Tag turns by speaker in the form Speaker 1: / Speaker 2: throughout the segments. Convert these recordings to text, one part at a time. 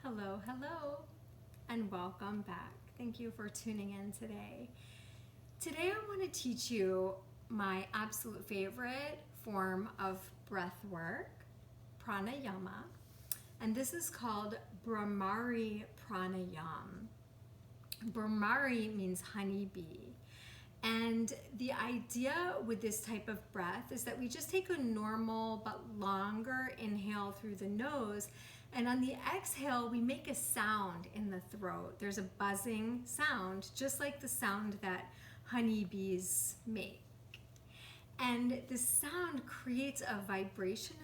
Speaker 1: Hello, hello, and welcome back. Thank you for tuning in today. Today I want to teach you my absolute favorite form of breath work, pranayama, and this is called Bhramari Pranayama. Bhramari means honeybee. And the idea with this type of breath is that we just take a normal but longer inhale through the nose, and on the exhale we make a sound in the throat. There's a buzzing sound, just like the sound that honeybees make. And the sound creates a vibration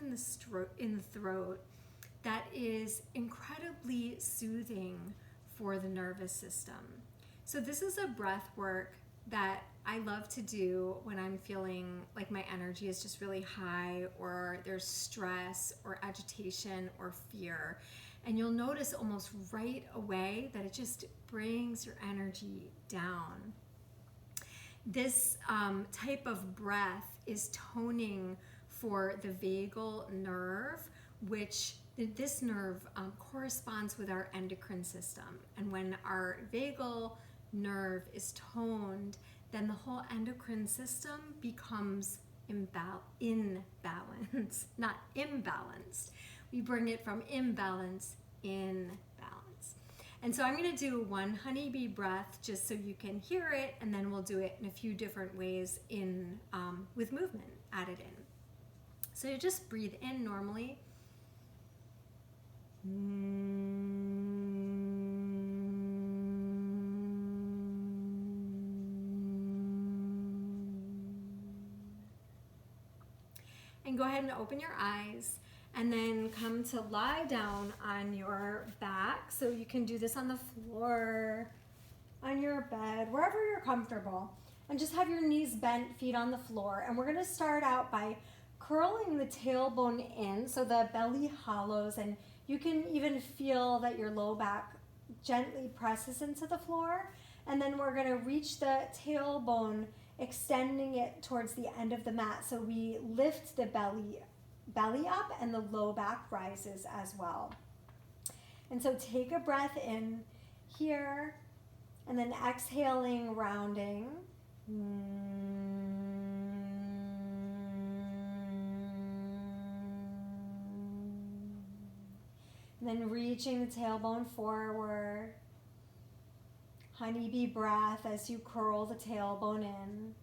Speaker 1: in the throat that is incredibly soothing for the nervous system. So this is a breath work that I love to do when I'm feeling like my energy is just really high, or there's stress or agitation or fear. And you'll notice almost right away that it just brings your energy down. This type of breath is toning for the vagal nerve, which this nerve corresponds with our endocrine system. And when our vagal nerve is toned, then the whole endocrine system becomes imbalanced, not imbalanced. We bring it from imbalance in balance. And so I'm going to do one honeybee breath just so you can hear it, and then we'll do it in a few different ways with movement added in. So you just breathe in normally. And go ahead and open your eyes, and then come to lie down on your back. So you can do this on the floor, on your bed, wherever you're comfortable. And just have your knees bent, feet on the floor. And we're going to start out by curling the tailbone in so the belly hollows, and you can even feel that your low back gently presses into the floor. And then we're going to reach the tailbone, extending it towards the end of the mat, so we lift the belly up and the low back rises as well. And so take a breath in here, and then exhaling, rounding. And then reaching the tailbone forward. Honeybee breath as you curl the tailbone in.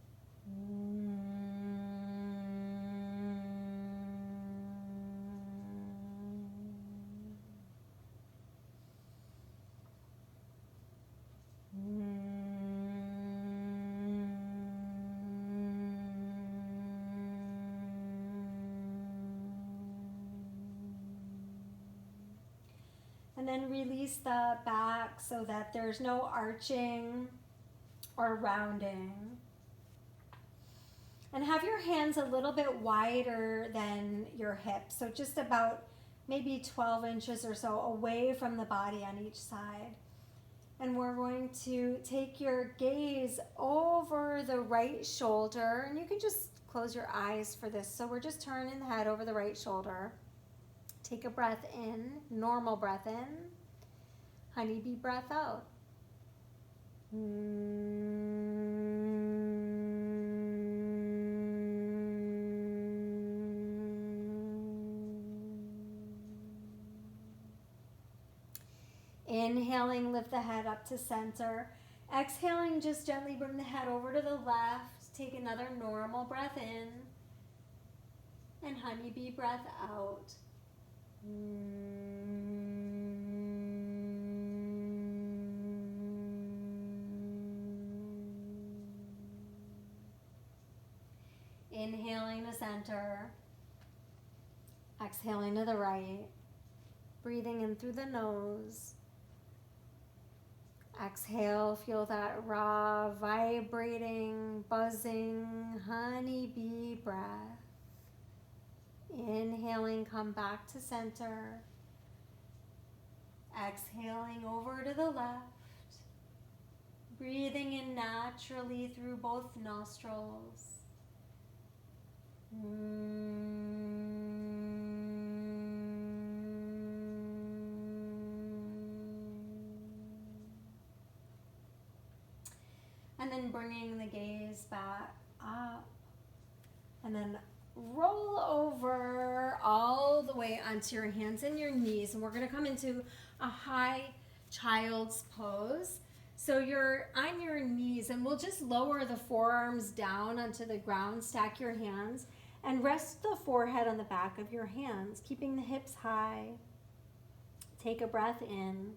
Speaker 1: And then release the back so that there's no arching or rounding. And have your hands a little bit wider than your hips, so just about maybe 12 inches or so away from the body on each side. And we're going to take your gaze over the right shoulder, and you can just close your eyes for this. So we're just turning the head over the right shoulder. Take a breath in, normal breath in, honeybee breath out. Inhaling, lift the head up to center. Exhaling, just gently bring the head over to the left. Take another normal breath in, and honeybee breath out. Inhaling to center, exhaling to the right, breathing in through the nose. Exhale, feel that raw, vibrating, buzzing honeybee breath. Inhaling, come back to center. Exhaling over to the left. Breathing in naturally through both nostrils. then bringing the gaze back up. And then roll over all the way onto your hands and your knees. And we're going to come into a high child's pose. So you're on your knees, and we'll just lower the forearms down onto the ground, stack your hands, and rest the forehead on the back of your hands, keeping the hips high. Take a breath in.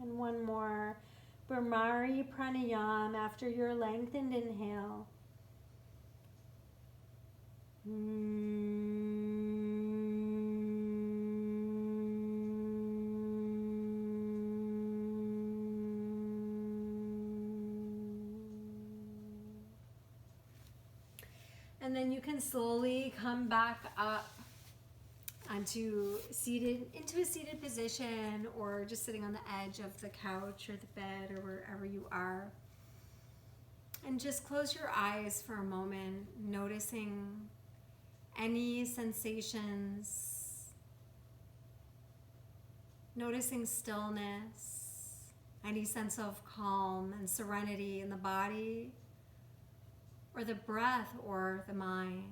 Speaker 1: And one more. Bhramari Pranayama after your lengthened inhale. And then you can slowly come back up into a seated position, or just sitting on the edge of the couch or the bed or wherever you are. And just close your eyes for a moment, noticing any sensations, noticing stillness, any sense of calm and serenity in the body, or the breath, or the mind.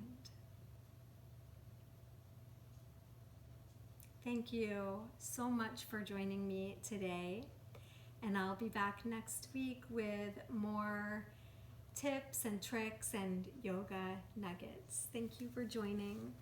Speaker 1: Thank you so much for joining me today, and I'll be back next week with more tips and tricks and yoga nuggets. Thank you for joining.